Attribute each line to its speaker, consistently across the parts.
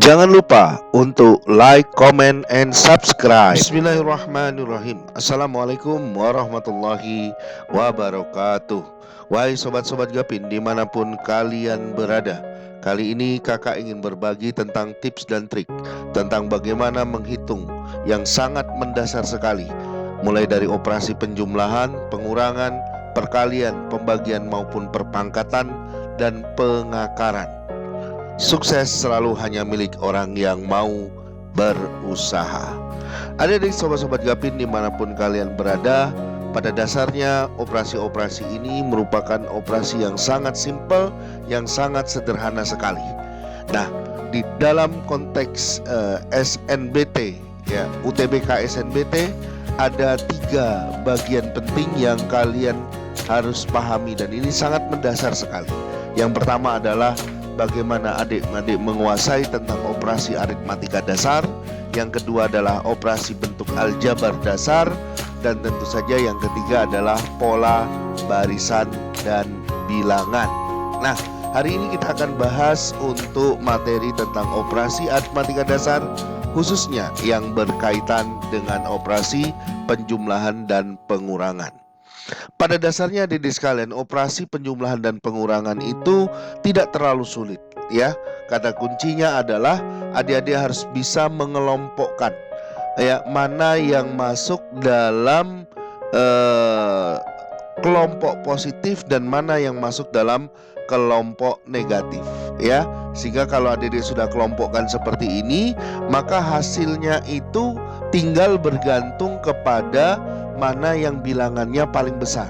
Speaker 1: Jangan lupa untuk like, comment, and subscribe. Bismillahirrahmanirrahim. Assalamualaikum warahmatullahi wabarakatuh. Wahai sobat-sobat Gapin dimanapun kalian berada, kali ini kakak ingin berbagi tentang tips dan trik tentang bagaimana menghitung yang sangat mendasar sekali, mulai dari operasi penjumlahan, pengurangan, perkalian, pembagian maupun perpangkatan, dan pengakaran. Sukses selalu hanya milik orang yang mau berusaha. Adik-adik sobat-sobat Gapin dimanapun kalian berada, pada dasarnya operasi-operasi ini merupakan operasi yang sangat simpel, yang sangat sederhana sekali. Nah, di dalam konteks SNBT, ya, UTBK SNBT, ada 3 bagian penting yang kalian harus pahami dan ini sangat mendasar sekali. Yang pertama adalah bagaimana adik-adik menguasai tentang operasi aritmatika dasar. Yang kedua adalah operasi bentuk aljabar dasar. Dan tentu saja yang ketiga adalah pola, barisan, dan bilangan. Nah, hari ini kita akan bahas untuk materi tentang operasi aritmatika dasar, khususnya yang berkaitan dengan operasi penjumlahan dan pengurangan. Pada dasarnya adik-adik sekalian, operasi penjumlahan dan pengurangan itu tidak terlalu sulit, ya. Kata kuncinya adalah adik-adik harus bisa mengelompokkan, ya, mana yang masuk dalam kelompok positif dan mana yang masuk dalam kelompok negatif, ya. Sehingga kalau adik-adik sudah kelompokkan seperti ini, maka hasilnya itu tinggal bergantung kepada mana yang bilangannya paling besar.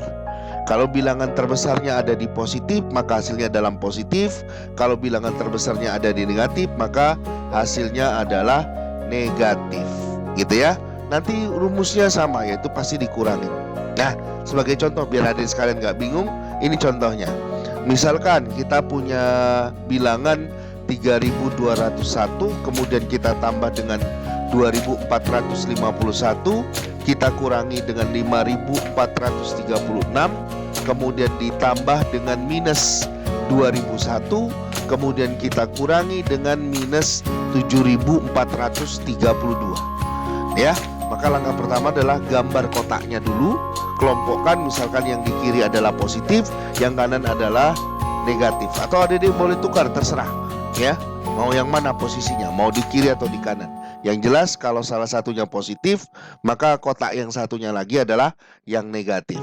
Speaker 1: Kalau bilangan terbesarnya ada di positif, maka hasilnya dalam positif. Kalau bilangan terbesarnya ada di negatif, maka hasilnya adalah negatif, gitu ya. Nanti rumusnya sama, yaitu pasti dikurangi. Nah, sebagai contoh biar adik sekalian gak bingung, ini contohnya. Misalkan kita punya bilangan 3201, kemudian kita tambah dengan 2451, kita kurangi dengan 5436, kemudian ditambah dengan minus 2001, kemudian kita kurangi dengan minus 7432. Ya, maka langkah pertama adalah gambar kotaknya dulu, kelompokkan. Misalkan yang di kiri adalah positif, yang kanan adalah negatif. Atau adik-adik boleh tukar, terserah, ya. Mau yang mana posisinya, mau di kiri atau di kanan. Yang jelas kalau salah satunya positif, maka kotak yang satunya lagi adalah yang negatif.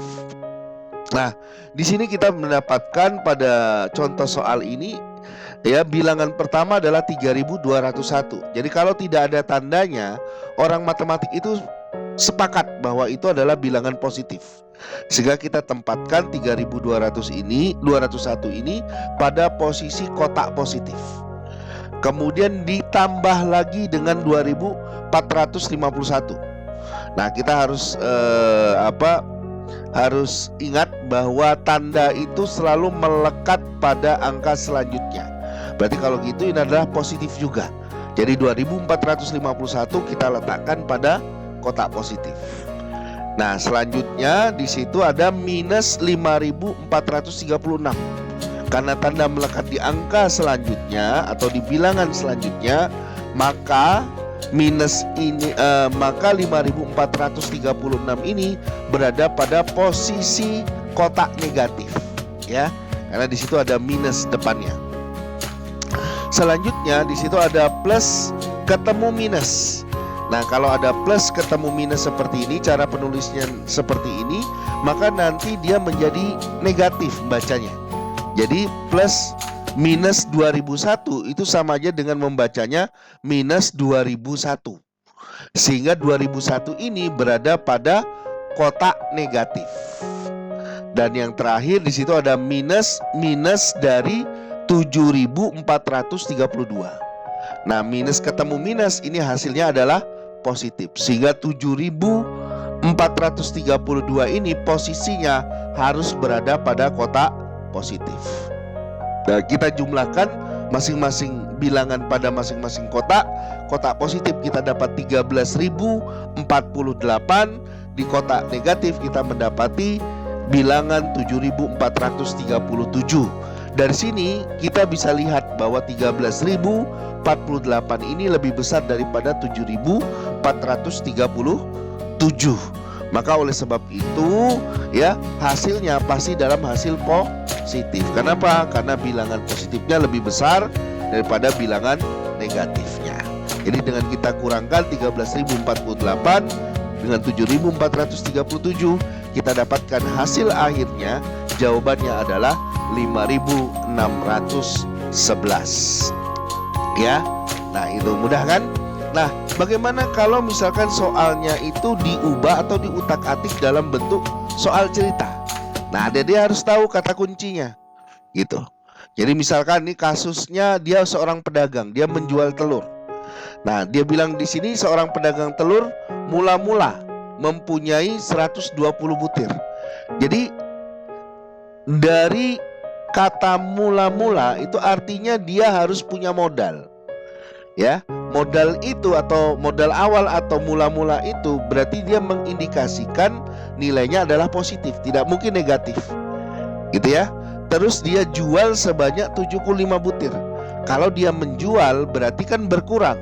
Speaker 1: Nah, di sini kita mendapatkan pada contoh soal ini, ya, bilangan pertama adalah 3201. Jadi kalau tidak ada tandanya, orang matematik itu sepakat bahwa itu adalah bilangan positif. Sehingga kita tempatkan 3201 ini pada posisi kotak positif. Kemudian ditambah lagi dengan 2451. Nah, kita harus harus ingat bahwa tanda itu selalu melekat pada angka selanjutnya. Berarti kalau gitu ini adalah positif juga. Jadi 2451 kita letakkan pada kotak positif. Nah, selanjutnya di situ ada minus 5436. Karena tanda melekat di angka selanjutnya atau di bilangan selanjutnya, maka minus ini maka 5436 ini berada pada posisi kotak negatif, ya. Karena di situ ada minus depannya. Selanjutnya di situ ada plus ketemu minus. Nah, kalau ada plus ketemu minus seperti ini, cara penulisnya seperti ini, maka nanti dia menjadi negatif bacanya. Jadi plus minus 2001 itu sama aja dengan membacanya minus 2001. Sehingga 2001 ini berada pada kotak negatif. Dan yang terakhir di situ ada minus dari 7432. Nah, minus ketemu minus ini hasilnya adalah positif. Sehingga 7432 ini posisinya harus berada pada kotak positif. Nah, kita jumlahkan masing-masing bilangan pada masing-masing kotak. Kotak positif kita dapat 13.048. Di kotak negatif kita mendapati bilangan 7.437. Dari sini kita bisa lihat bahwa 13.048 ini lebih besar daripada 7.437. Maka oleh sebab itu ya, hasilnya pasti dalam hasil positif. Kenapa? Karena bilangan positifnya lebih besar daripada bilangan negatifnya. Jadi dengan kita kurangkan 13.048 dengan 7.437, kita dapatkan hasil akhirnya, jawabannya adalah 5.611. Ya, nah itu mudah kan? Nah, bagaimana kalau misalkan soalnya itu diubah atau diutak-atik dalam bentuk soal cerita? Nah, dia harus tahu kata kuncinya, gitu. Jadi misalkan nih kasusnya dia seorang pedagang, dia menjual telur. Nah, dia bilang di sini seorang pedagang telur mula-mula mempunyai 120 butir. Jadi dari kata mula-mula itu artinya dia harus punya modal. Ya, modal itu atau modal awal atau mula-mula itu berarti dia mengindikasikan nilainya adalah positif, tidak mungkin negatif. Gitu ya. Terus dia jual sebanyak 75 butir. Kalau dia menjual berarti kan berkurang.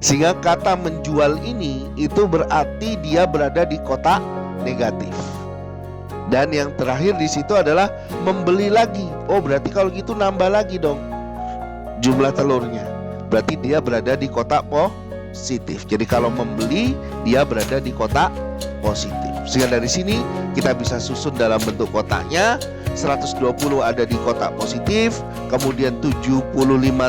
Speaker 1: Sehingga kata menjual ini itu berarti dia berada di kotak negatif. Dan yang terakhir di situ adalah membeli lagi. Oh, berarti kalau gitu nambah lagi dong jumlah telurnya. Berarti dia berada di kotak positif. Jadi kalau membeli, dia berada di kotak positif. Sehingga dari sini kita bisa susun dalam bentuk kotaknya. 120 ada di kotak positif, kemudian 75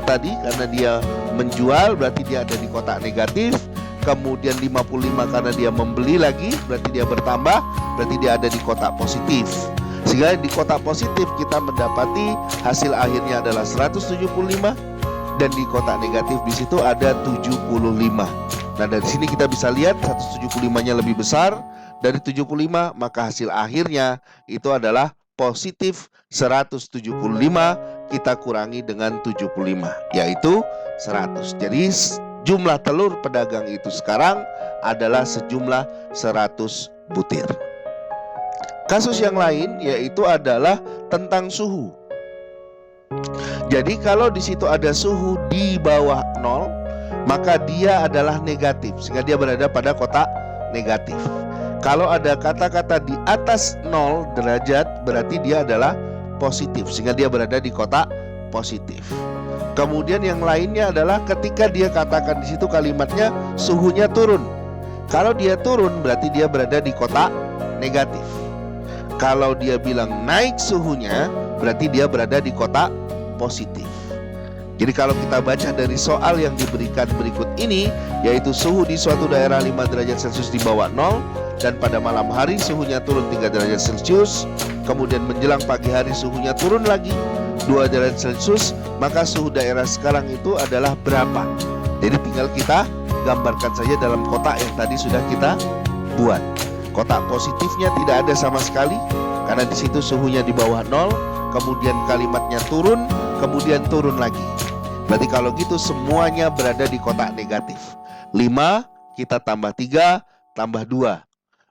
Speaker 1: tadi karena dia menjual berarti dia ada di kotak negatif, kemudian 55 karena dia membeli lagi berarti dia bertambah, berarti dia ada di kotak positif. Sehingga di kotak positif kita mendapati hasil akhirnya adalah 175 dan di kotak negatif di situ ada 75. Nah, dari sini kita bisa lihat 175-nya lebih besar dari 75, maka hasil akhirnya itu adalah positif 175 kita kurangi dengan 75 yaitu 100. Jadi jumlah telur pedagang itu sekarang adalah sejumlah 100 butir. Kasus yang lain yaitu adalah tentang suhu. Jadi kalau di situ ada suhu di bawah 0, maka dia adalah negatif sehingga dia berada pada kotak negatif. Kalau ada kata-kata di atas 0 derajat berarti dia adalah positif sehingga dia berada di kotak positif. Kemudian yang lainnya adalah ketika dia katakan di situ kalimatnya suhunya turun. Kalau dia turun berarti dia berada di kotak negatif. Kalau dia bilang naik suhunya berarti dia berada di kotak positif. Jadi kalau kita baca dari soal yang diberikan berikut ini, yaitu suhu di suatu daerah 5 derajat Celcius di bawah 0, dan pada malam hari suhunya turun 3 derajat Celcius, kemudian menjelang pagi hari suhunya turun lagi 2 derajat Celcius, maka suhu daerah sekarang itu adalah berapa? Jadi tinggal kita gambarkan saja dalam kotak yang tadi sudah kita buat. Kotak positifnya tidak ada sama sekali karena di situ suhunya di bawah 0, kemudian kalimatnya turun, kemudian turun lagi. Berarti kalau gitu semuanya berada di kotak negatif. 5 kita tambah 3 tambah 2.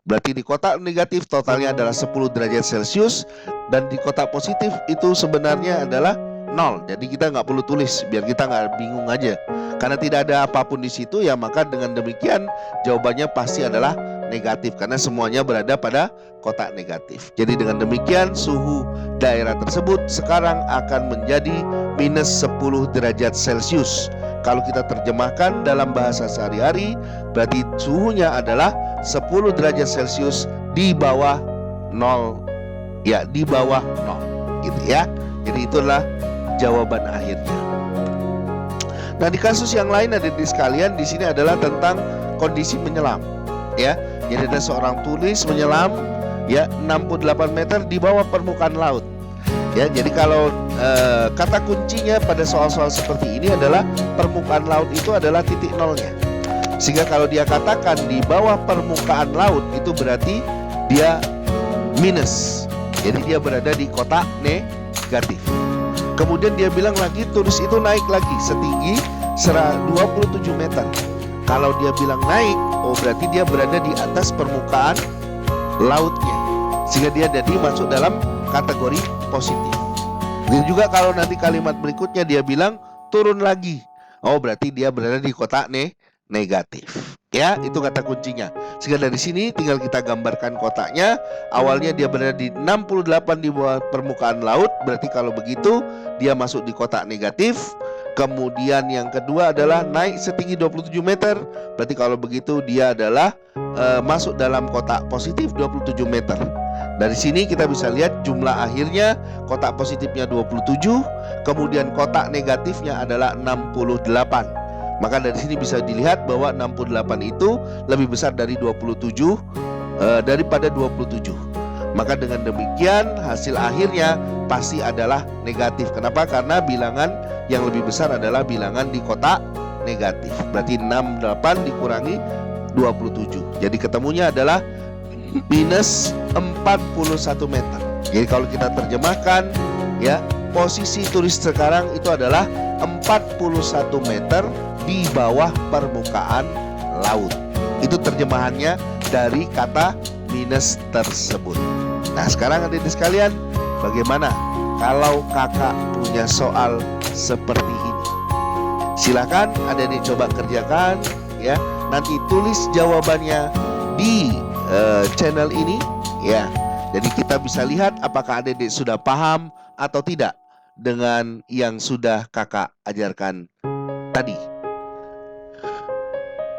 Speaker 1: Berarti di kotak negatif totalnya adalah 10 derajat Celcius, dan di kotak positif itu sebenarnya adalah 0. Jadi kita nggak perlu tulis biar kita nggak bingung aja. Karena tidak ada apapun di situ ya, maka dengan demikian jawabannya pasti adalah negatif karena semuanya berada pada kotak negatif. Jadi dengan demikian suhu daerah tersebut sekarang akan menjadi minus 10 derajat Celcius. Kalau kita terjemahkan dalam bahasa sehari-hari berarti suhunya adalah 10 derajat Celcius di bawah 0. Ya, di bawah 0 gitu ya. Jadi itulah jawaban akhirnya. Nah, di kasus yang lain ada di sekalian di sini adalah tentang kondisi menyelam. Ya, jadi ada seorang turis menyelam ya 68 meter di bawah permukaan laut. Ya, jadi kalau kata kuncinya pada soal-soal seperti ini adalah permukaan laut itu adalah titik nolnya. Sehingga kalau dia katakan di bawah permukaan laut itu berarti dia minus. Jadi dia berada di kotak negatif. Kemudian dia bilang lagi turis itu naik lagi setinggi 27 meter. Kalau dia bilang naik, oh berarti dia berada di atas permukaan lautnya. Sehingga dia jadi masuk dalam kategori positif. Begitu juga kalau nanti kalimat berikutnya dia bilang turun lagi. Oh, berarti dia berada di kotak negatif. Ya, itu kata kuncinya. Sehingga dari sini tinggal kita gambarkan kotaknya. Awalnya dia berada di 68 di bawah permukaan laut. Berarti kalau begitu dia masuk di kotak negatif. Kemudian yang kedua adalah naik setinggi 27 meter. Berarti kalau begitu dia adalah masuk dalam kotak positif 27 meter. Dari sini kita bisa lihat jumlah akhirnya kotak positifnya 27, kemudian kotak negatifnya adalah 68. Maka dari sini bisa dilihat bahwa 68 itu lebih besar dari 27 daripada 27. Maka dengan demikian hasil akhirnya pasti adalah negatif. Kenapa? Karena bilangan yang lebih besar adalah bilangan di kotak negatif. Berarti 68 dikurangi 27. Jadi ketemunya adalah minus 41 meter. Jadi kalau kita terjemahkan ya, posisi turis sekarang itu adalah 41 meter di bawah permukaan laut. Itu terjemahannya dari kata minus tersebut. Nah, sekarang adik-adik sekalian, bagaimana kalau kakak punya soal seperti ini? Silakan adik-adik coba kerjakan ya. Nanti tulis jawabannya di channel ini ya. Jadi kita bisa lihat apakah adik-adik sudah paham atau tidak dengan yang sudah kakak ajarkan tadi.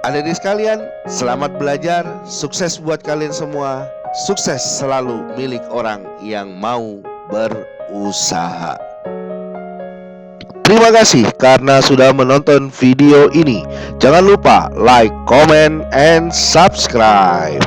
Speaker 1: Adik-adik sekalian, selamat belajar, sukses buat kalian semua. Sukses selalu milik orang yang mau berusaha. Terima kasih karena sudah menonton video ini. Jangan lupa like, comment, and subscribe.